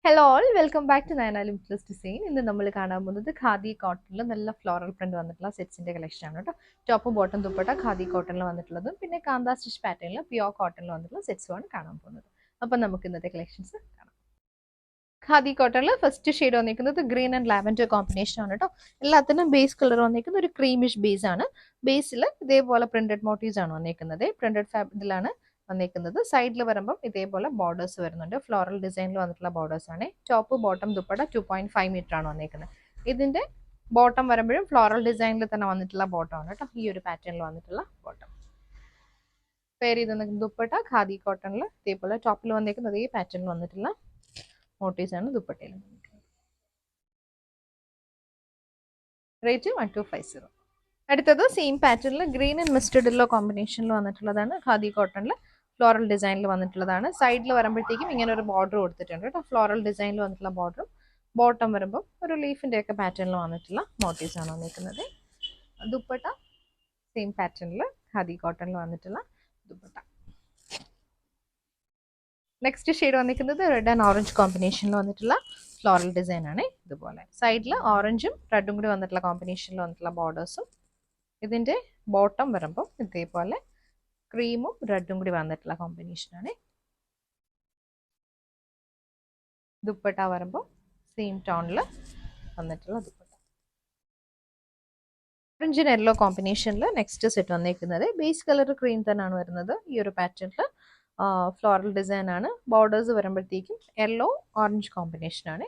Hello all welcome back to Nayana limitless design. ഇന്ന് നമ്മൾ കാണാൻ പോകുന്നത് ഖാദി കോട്ടണിൽ നല്ല ഫ്ലോറൽ പ്രിന്റ് വന്നിട്ടുള്ള സെറ്റ്സിന്റെ കളക്ഷൻ ആണ് കേട്ടോ. ടോപ്പ് ബോട്ടം ദുപ്പട്ട ഖാദി കോട്ടണിൽ വന്നിട്ടുള്ളതും പിന്നെ കാന്താ സ്റ്റിച്ച് പാറ്റേണിൽ പ്യോർ കോട്ടണിൽ വന്നിട്ടുള്ള സെറ്റ്സുമാണ് കാണാൻ പോകുന്നത്. അപ്പം നമുക്ക് ഇന്നത്തെ കളക്ഷൻസ് കാണാം. ഖാദി കോട്ടണിൽ ഫസ്റ്റ് ഷെയ്ഡ് വന്നിരിക്കുന്നത് ഗ്രീൻ ആൻഡ് ലാവൻഡർ കോമ്പിനേഷൻ ആണ് കേട്ടോ. എല്ലാത്തിനും ബേസ് കളർ വന്നിരിക്കുന്നത് ഒരു ക്രീമിഷ് ബേസ് ആണ്. ബേസിൽ ഇതേപോലെ പ്രിന്റഡ് മോട്ടീവ്സ് ആണ് വന്നിരിക്കുന്നത്. പ്രിന്റഡ് ഫാബ്രിക്കിലാണ് വന്നിരിക്കുന്നത്. സൈഡിൽ വരുമ്പം ഇതേപോലെ ബോർഡേഴ്സ് വരുന്നുണ്ട്. ഫ്ലോറൽ ഡിസൈനിൽ വന്നിട്ടുള്ള ബോർഡേഴ്സ് ആണ്. ടോപ്പ് ബോട്ടം ദുപ്പട്ട 2.5 മീറ്റർ ആണ് വന്നിരിക്കുന്നത്. ഇതിന്റെ ബോട്ടം വരുമ്പോഴും ഫ്ലോറൽ ഡിസൈനിൽ തന്നെ വന്നിട്ടുള്ള ബോട്ടം ആണ് കേട്ടോ. ഈ ഒരു പാറ്റേണിൽ വന്നിട്ടുള്ള ബോട്ടം പേര് ചെയ്ത് ദുപ്പട്ട ഖാദി കോട്ടണിൽ ഇതേപോലെ ടോപ്പിൽ വന്നിരിക്കുന്നത് ഈ പാറ്റേണിൽ വന്നിട്ടുള്ള മോട്ടീവ്സ് ആണ് ദുപ്പട്ടയിൽ. റേറ്റ് 1250. അടുത്തത് സെയിം പാറ്റേണിൽ ഗ്രീൻ ആൻഡ് മസ്റ്റർഡ് യെല്ലോ കോമ്പിനേഷനിൽ വന്നിട്ടുള്ളതാണ്. ഖാദി കോട്ടണിൽ ഫ്ലോറൽ ഡിസൈനിൽ വന്നിട്ടുള്ളതാണ്. സൈഡിൽ വരുമ്പോഴത്തേക്കും ഇങ്ങനെ ഒരു ബോർഡർ കൊടുത്തിട്ടുണ്ട് കേട്ടോ. ഫ്ലോറൽ ഡിസൈനിൽ വന്നിട്ടുള്ള ബോർഡറും ബോട്ടം വരുമ്പോൾ ഒരു ലീഫിന്റെ ഒക്കെ പാറ്റേണിൽ വന്നിട്ടുള്ള മോട്ടീവ്സ് ആണ് വന്നിരിക്കുന്നത്. ദുപ്പട്ട സെയിം പാറ്റേണിൽ ഖാദി കോട്ടണിൽ വന്നിട്ടുള്ള ദുപ്പട്ട. നെക്സ്റ്റ് ഷെയ്ഡ് വന്നിരിക്കുന്നത് റെഡ് ആൻഡ് ഓറഞ്ച് കോമ്പിനേഷനിൽ വന്നിട്ടുള്ള ഫ്ലോറൽ ഡിസൈൻ ആണ്. ഇതുപോലെ സൈഡിൽ ഓറഞ്ചും റെഡും കൂടി വന്നിട്ടുള്ള കോമ്പിനേഷനിൽ വന്നിട്ടുള്ള ബോർഡേഴ്സും ഇതിന്റെ ബോട്ടം വരുമ്പോൾ ഇതേപോലെ ക്രീമും റെഡും കൂടി വന്നിട്ടുള്ള കോമ്പിനേഷനാണ്. ദുപ്പട്ട വരുമ്പോൾ സെയിം ടോണിൽ വന്നിട്ടുള്ള ദുപ്പട്ട. ഓറഞ്ച് ആൻഡ് യെല്ലോ കോമ്പിനേഷനിൽ നെക്സ്റ്റ് സെറ്റ് വന്നിരിക്കുന്നത് ബേസ് കളർ ക്രീം തന്നെയാണ് വരുന്നത്. ഈ ഒരു പാറ്റേണിൽ ഫ്ലോറൽ ഡിസൈൻ ആണ്. ബോർഡേഴ്സ് വരുമ്പോഴത്തേക്കും യെല്ലോ ഓറഞ്ച് കോമ്പിനേഷൻ ആണ്.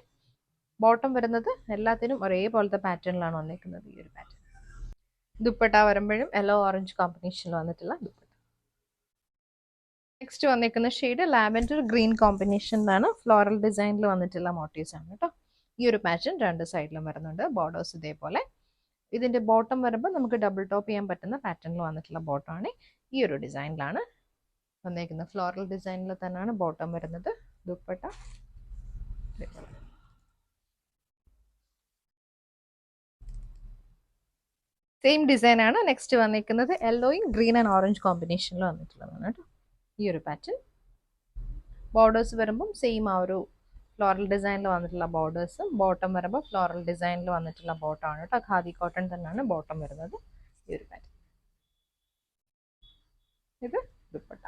ബോട്ടം വരുന്നത് എല്ലാത്തിനും ഒരേപോലത്തെ പാറ്റേണിലാണ് വന്നിരിക്കുന്നത്. ഈ ഒരു പാറ്റേൺ ദുപ്പട്ട വരുമ്പോഴും യെല്ലോ ഓറഞ്ച് കോമ്പിനേഷനിൽ വന്നിട്ടുള്ള ദുപ്പട്ട. നെക്സ്റ്റ് വന്നിരിക്കുന്ന ഷെയ്ഡ് ലാവൻഡർ ഗ്രീൻ കോമ്പിനേഷനിലാണ്. ഫ്ലോറൽ ഡിസൈനിൽ വന്നിട്ടുള്ള മോട്ടീവ്സ് ആണ് കേട്ടോ. ഈ ഒരു പാറ്റേൺ രണ്ട് സൈഡിലും വരുന്നുണ്ട്. ബോർഡേഴ്സ് ഇതേപോലെ. ഇതിന്റെ ബോട്ടം വരുമ്പോൾ നമുക്ക് ഡബിൾ ടോപ്പ് ചെയ്യാൻ പറ്റുന്ന പാറ്റേണിൽ വന്നിട്ടുള്ള ബോട്ടം ആണ്. ഈ ഒരു ഡിസൈനിലാണ് വന്നിരിക്കുന്നത്. ഫ്ലോറൽ ഡിസൈനിൽ തന്നെയാണ് ബോട്ടം വരുന്നത്. ദുപ്പട്ട സെയിം ഡിസൈൻ ആണ്. നെക്സ്റ്റ് വന്നിരിക്കുന്നത് യെല്ലോയും ഗ്രീൻ ആൻഡ് ഓറഞ്ച് കോമ്പിനേഷനിൽ വന്നിട്ടുള്ളതാണ് കേട്ടോ. ഈ ഒരു പാറ്റേൺ ബോർഡേഴ്സ് വരുമ്പം സെയിം ആ ഒരു ഫ്ലോറൽ ഡിസൈനിൽ വന്നിട്ടുള്ള ബോർഡേഴ്സും ബോട്ടം വരുമ്പോൾ ഫ്ലോറൽ ഡിസൈനിൽ വന്നിട്ടുള്ള ബോട്ടം ആണ് കേട്ടോ. ഖാദി കോട്ടൺ തന്നെയാണ് ബോട്ടം വരുന്നത്. ഈ ഒരു പാറ്റേൺ. ഇത് ദുപ്പട്ട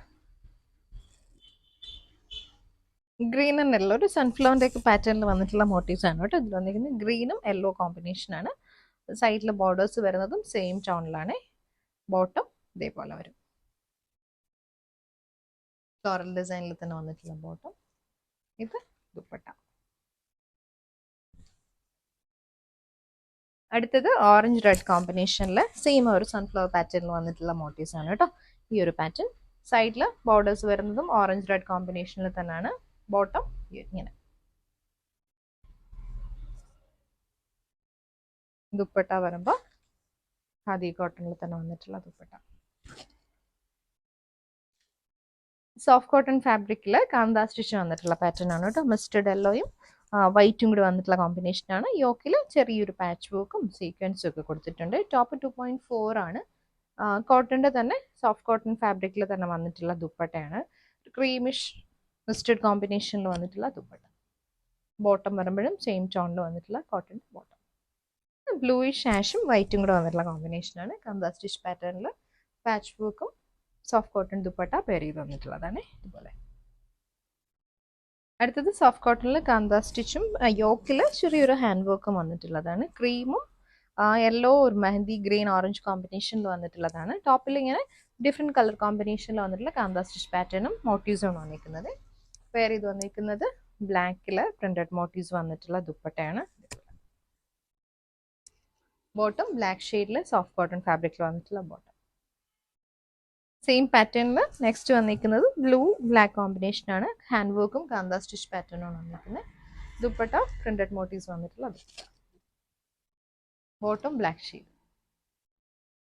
ഗ്രീൻ ആൻഡ് യെല്ലോ ഒരു സൺഫ്ലവറിന്റെ ഒക്കെ പാറ്റേണിൽ വന്നിട്ടുള്ള മോട്ടീവ്സ് ആണ് കേട്ടോ. ഇതിൽ വന്നിരിക്കുന്നത് ഗ്രീനും യെല്ലോ കോമ്പിനേഷൻ ആണ്. സൈഡിൽ ബോർഡേഴ്സ് വരുന്നതും സെയിം ടോണിലാണ്. ബോട്ടം ഇതേപോലെ വരും. ഫ്ലോറൽ ഡിസൈനിൽ തന്നെ വന്നിട്ടുള്ള ബോട്ടം. ഇത് ദുപ്പട്ട. അടുത്തത് ഓറഞ്ച് റെഡ് കോമ്പിനേഷനിൽ സെയിം ഒരു സൺഫ്ലവർ പാറ്റേണിൽ വന്നിട്ടുള്ള മോട്ടീവ്സ് ആണ് കേട്ടോ. ഈ ഒരു പാറ്റേൺ സൈഡിൽ ബോർഡേഴ്സ് വരുന്നതും ഓറഞ്ച് റെഡ് കോമ്പിനേഷനിൽ തന്നെയാണ്. ബോട്ടം ഇങ്ങനെ. ദുപ്പട്ട വരുമ്പോൾ ഖാദി കോട്ടണിൽ തന്നെ വന്നിട്ടുള്ള ദുപ്പട്ട. സോഫ്റ്റ് കോട്ടൺ ഫാബ്രിക്കിൽ കാന്താ സ്റ്റിച്ച് വന്നിട്ടുള്ള പാറ്റേൺ ആണ് കേട്ടോ. മസ്റ്റർഡ് യെല്ലോയും വൈറ്റും കൂടി വന്നിട്ടുള്ള കോമ്പിനേഷൻ ആണ്. യോക്കിൽ ചെറിയൊരു പാച്ച് വർക്കും സീക്വൻസും ഒക്കെ കൊടുത്തിട്ടുണ്ട്. ടോപ്പ് 2.4 ആണ്. കോട്ടണിന്റെ തന്നെ സോഫ്റ്റ് കോട്ടൺ ഫാബ്രിക്കിൽ തന്നെ വന്നിട്ടുള്ള ദുപ്പട്ടയാണ്. ക്രീമിഷ് മസ്റ്റർഡ് കോമ്പിനേഷനിൽ വന്നിട്ടുള്ള ദുപ്പട്ട. ബോട്ടം വരുമ്പോഴും സെയിം ടോണിൽ വന്നിട്ടുള്ള കോട്ടൺ ബോട്ടം. ബ്ലൂയിഷ് ആഷും വൈറ്റും കൂടെ വന്നിട്ടുള്ള കോമ്പിനേഷനാണ്. കാന്താ സ്റ്റിച്ച് പാറ്റേണിൽ പാച്ച് വർക്കും സോഫ്റ്റ് കോട്ടൺ ദുപ്പട്ട പെയർ ചെയ്ത് വന്നിട്ടുള്ളതാണ്. ഇതുപോലെ. അടുത്തത് സോഫ്റ്റ് കോട്ടണിൽ കാന്താ സ്റ്റിച്ചും യോക്കിൽ ചെറിയൊരു ഹാൻഡ് വർക്കും വന്നിട്ടുള്ളതാണ്. ക്രീമും യെല്ലോ ഒരു മെഹന്തി ഗ്രീൻ ഓറഞ്ച് കോമ്പിനേഷനിൽ വന്നിട്ടുള്ളതാണ്. ടോപ്പിൽ ഇങ്ങനെ ഡിഫറെൻറ്റ് കളർ കോമ്പിനേഷനിൽ വന്നിട്ടുള്ള കാന്താ സ്റ്റിച്ച് പാറ്റേണും മോട്ടീവ്സും വന്നിരിക്കുന്നത്. പെയർ ചെയ്ത് വന്നിരിക്കുന്നത് ബ്ലാക്കിൽ പ്രിന്റഡ് മോട്ടീവ്സ് വന്നിട്ടുള്ള ദുപ്പട്ടയാണ്. ബോട്ടം ബ്ലാക്ക് ഷെയ്ഡിൽ സോഫ്റ്റ് കോട്ടൺ ഫാബ്രിക്കിൽ വന്നിട്ടുള്ള ബോട്ടം. സെയിം പാറ്റേണിൽ നെക്സ്റ്റ് വന്നിരിക്കുന്നത് ബ്ലൂ ബ്ലാക്ക് കോമ്പിനേഷൻ ആണ്. ഹാൻഡ് വർക്കും കാന്താ സ്റ്റിച്ച് പാറ്റേണാണ് വന്നിരിക്കുന്നത്. ദുപ്പട്ട പ്രിന്റഡ് മോട്ടീവ്സ് വന്നിട്ടുള്ള ദുപ്പട്ട. Bottom black shade.